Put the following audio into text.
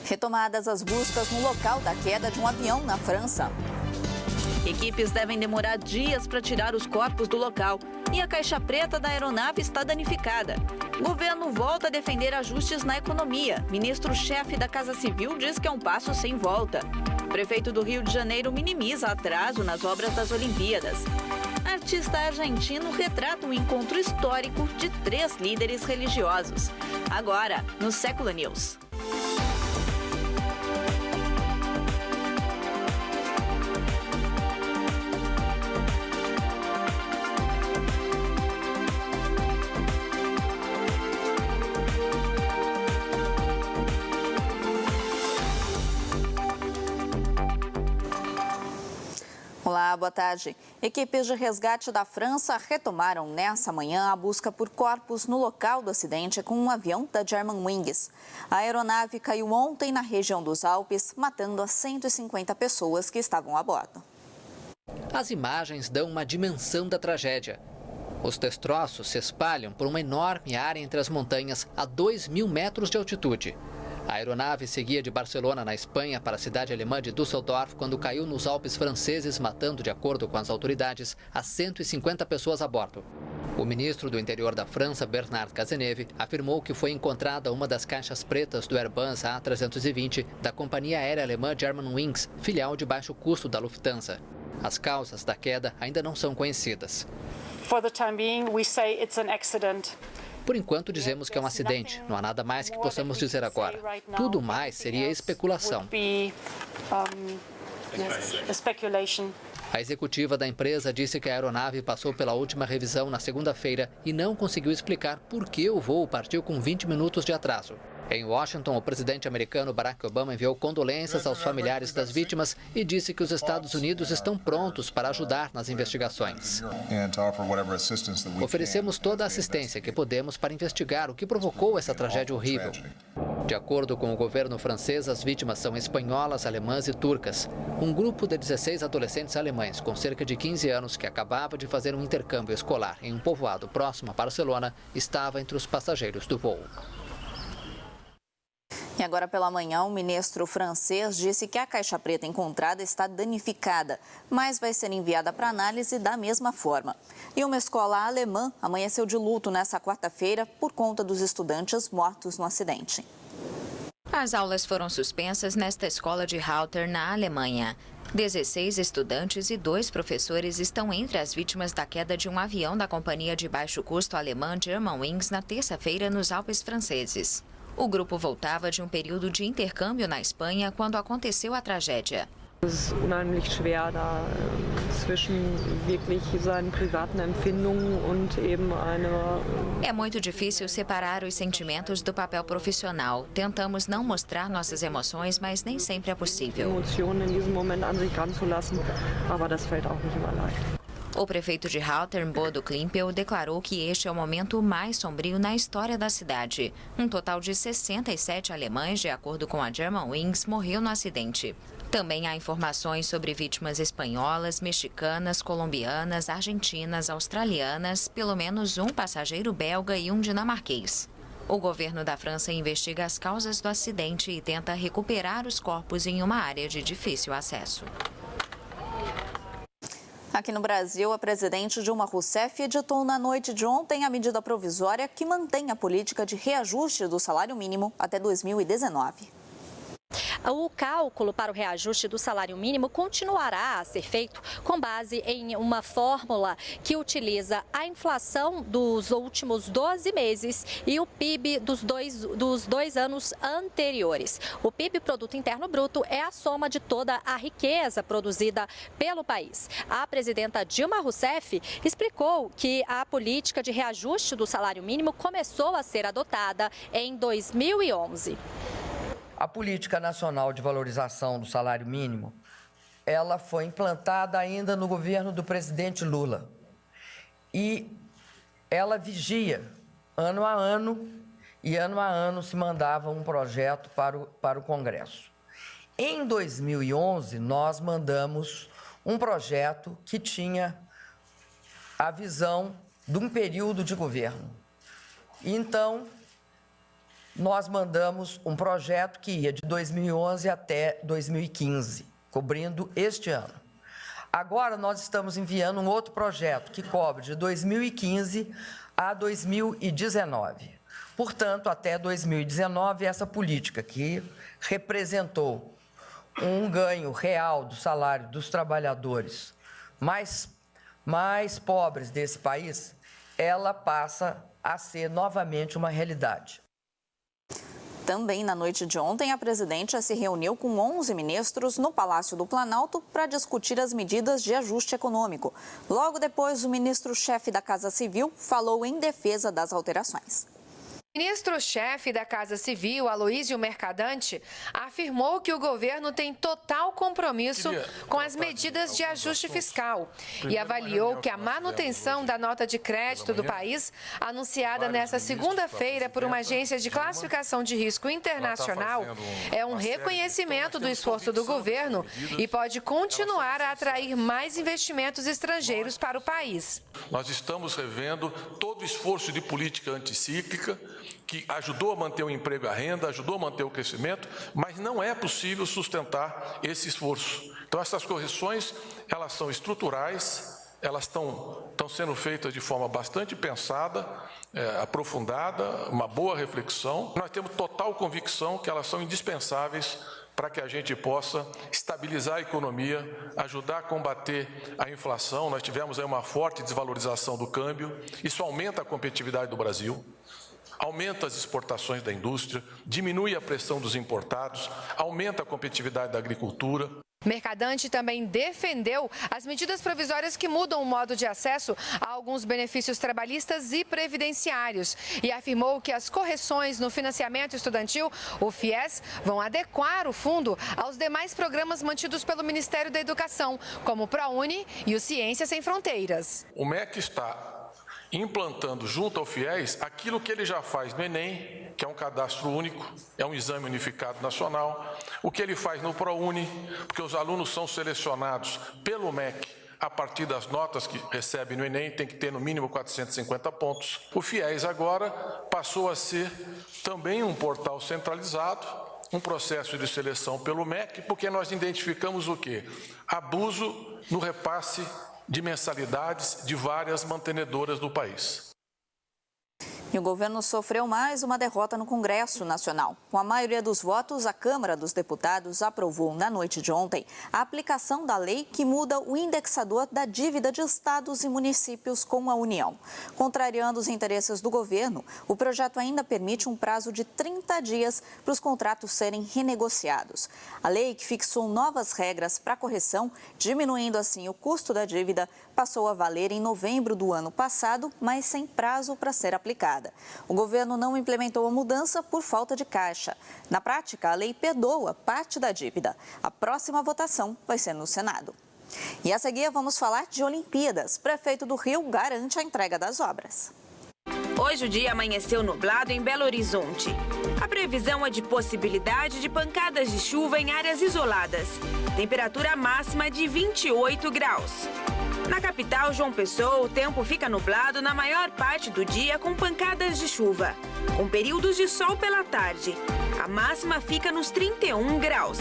Retomadas as buscas no local da queda de um avião na França. Equipes devem demorar dias para tirar os corpos do local. E a caixa preta da aeronave está danificada. O governo volta a defender ajustes na economia. Ministro-chefe da Casa Civil diz que é um passo sem volta. O prefeito do Rio de Janeiro minimiza atraso nas obras das Olimpíadas. Artista argentino retrata um encontro histórico de 3 líderes religiosos. Agora, no Século News. Olá, boa tarde. Equipes de resgate da França retomaram nessa manhã a busca por corpos no local do acidente com um avião da Germanwings. A aeronave caiu ontem na região dos Alpes, matando as 150 pessoas que estavam a bordo. As imagens dão uma dimensão da tragédia. Os destroços se espalham por uma enorme área entre as montanhas a 2.000 metros de altitude. A aeronave seguia de Barcelona, na Espanha, para a cidade alemã de Düsseldorf quando caiu nos Alpes franceses, matando, de acordo com as autoridades, as 150 pessoas a bordo. O ministro do Interior da França, Bernard Cazeneuve, afirmou que foi encontrada uma das caixas pretas do Airbus A320 da companhia aérea alemã Germanwings, filial de baixo custo da Lufthansa. As causas da queda ainda não são conhecidas. For the time being, we say it's an accident. Por enquanto, dizemos que é um acidente. Não há nada mais que possamos dizer agora. Tudo mais seria especulação. A executiva da empresa disse que a aeronave passou pela última revisão na segunda-feira e não conseguiu explicar por que o voo partiu com 20 minutos de atraso. Em Washington, o presidente americano Barack Obama enviou condolências aos familiares das vítimas e disse que os Estados Unidos estão prontos para ajudar nas investigações. Oferecemos toda a assistência que podemos para investigar o que provocou essa tragédia horrível. De acordo com o governo francês, as vítimas são espanholas, alemãs e turcas. Um grupo de 16 adolescentes alemães com cerca de 15 anos que acabava de fazer um intercâmbio escolar em um povoado próximo a Barcelona estava entre os passageiros do voo. E agora pela manhã, o ministro francês disse que a caixa preta encontrada está danificada, mas vai ser enviada para análise da mesma forma. E uma escola alemã amanheceu de luto nessa quarta-feira por conta dos estudantes mortos no acidente. As aulas foram suspensas nesta escola de Halter, na Alemanha. 16 estudantes e 2 professores estão entre as vítimas da queda de um avião da companhia de baixo custo alemã Germanwings na terça-feira nos Alpes franceses. O grupo voltava de um período de intercâmbio na Espanha quando aconteceu a tragédia. Es ist unheimlich schwer, da zwischen wirklich seinen privaten Empfindungen und eben É muito difícil separar os sentimentos do papel profissional. Tentamos não mostrar nossas emoções, mas nem sempre é possível. Emotionen in diesem Moment an sich ranzulassen, aber das fällt auch nicht immer leicht. O prefeito de Halter, Bodo Klimpel, declarou que este é o momento mais sombrio na história da cidade. Um total de 67 alemães, de acordo com a Germanwings, morreu no acidente. Também há informações sobre vítimas espanholas, mexicanas, colombianas, argentinas, australianas, pelo menos um passageiro belga e um dinamarquês. O governo da França investiga as causas do acidente e tenta recuperar os corpos em uma área de difícil acesso. Aqui no Brasil, a presidente Dilma Rousseff editou na noite de ontem a medida provisória que mantém a política de reajuste do salário mínimo até 2019. O cálculo para o reajuste do salário mínimo continuará a ser feito com base em uma fórmula que utiliza a inflação dos últimos 12 meses e o PIB dos dois anos anteriores. O PIB, Produto Interno Bruto, é a soma de toda a riqueza produzida pelo país. A presidenta Dilma Rousseff explicou que a política de reajuste do salário mínimo começou a ser adotada em 2011. A Política Nacional de Valorização do Salário Mínimo, ela foi implantada ainda no governo do presidente Lula. E ela vigia ano a ano, e ano a ano se mandava um projeto para o Congresso. Em 2011, nós mandamos um projeto que tinha a visão de um período de governo. Então, nós mandamos um projeto que ia de 2011 até 2015, cobrindo este ano. Agora nós estamos enviando um outro projeto que cobre de 2015 a 2019. Portanto, até 2019, essa política que representou um ganho real do salário dos trabalhadores mais pobres desse país, ela passa a ser novamente uma realidade. Também na noite de ontem, a presidenta se reuniu com 11 ministros no Palácio do Planalto para discutir as medidas de ajuste econômico. Logo depois, o ministro-chefe da Casa Civil falou em defesa das alterações. O ministro-chefe da Casa Civil, Aloísio Mercadante, afirmou que o governo tem total compromisso com as medidas de ajuste fiscal e avaliou que a manutenção da nota de crédito do país, anunciada nesta segunda-feira por uma agência de classificação de risco internacional, é um reconhecimento do esforço do governo e pode continuar a atrair mais investimentos estrangeiros para o país. Nós estamos revendo todo o esforço de política anticíclica, que ajudou a manter o emprego e a renda, ajudou a manter o crescimento, mas não é possível sustentar esse esforço. Então, essas correções, elas são estruturais, elas estão sendo feitas de forma bastante pensada, aprofundada, uma boa reflexão. Nós temos total convicção que elas são indispensáveis para que a gente possa estabilizar a economia, ajudar a combater a inflação. Nós tivemos aí uma forte desvalorização do câmbio, isso aumenta a competitividade do Brasil, aumenta as exportações da indústria, diminui a pressão dos importados, aumenta a competitividade da agricultura. Mercadante também defendeu as medidas provisórias que mudam o modo de acesso a alguns benefícios trabalhistas e previdenciários e afirmou que as correções no financiamento estudantil, o FIES, vão adequar o fundo aos demais programas mantidos pelo Ministério da Educação, como o ProUni e o Ciência Sem Fronteiras. O MEC está implantando junto ao FIES aquilo que ele já faz no Enem, que é um cadastro único, é um exame unificado nacional, o que ele faz no ProUni, porque os alunos são selecionados pelo MEC a partir das notas que recebem no Enem, tem que ter no mínimo 450 pontos. O FIES agora passou a ser também um portal centralizado, um processo de seleção pelo MEC, porque nós identificamos o quê? Abuso no repasse de mensalidades de várias mantenedoras do país. E o governo sofreu mais uma derrota no Congresso Nacional. Com a maioria dos votos, a Câmara dos Deputados aprovou na noite de ontem a aplicação da lei que muda o indexador da dívida de estados e municípios com a União. Contrariando os interesses do governo, o projeto ainda permite um prazo de 30 dias para os contratos serem renegociados. A lei, que fixou novas regras para correção, diminuindo assim o custo da dívida, passou a valer em novembro do ano passado, mas sem prazo para ser aplicada. O governo não implementou a mudança por falta de caixa. Na prática, a lei perdoa parte da dívida. A próxima votação vai ser no Senado. E a seguir, vamos falar de Olimpíadas. Prefeito do Rio garante a entrega das obras. Hoje o dia amanheceu nublado em Belo Horizonte. A previsão é de possibilidade de pancadas de chuva em áreas isoladas. Temperatura máxima de 28 graus. Na capital, João Pessoa, o tempo fica nublado na maior parte do dia com pancadas de chuva, com períodos de sol pela tarde. A máxima fica nos 31 graus.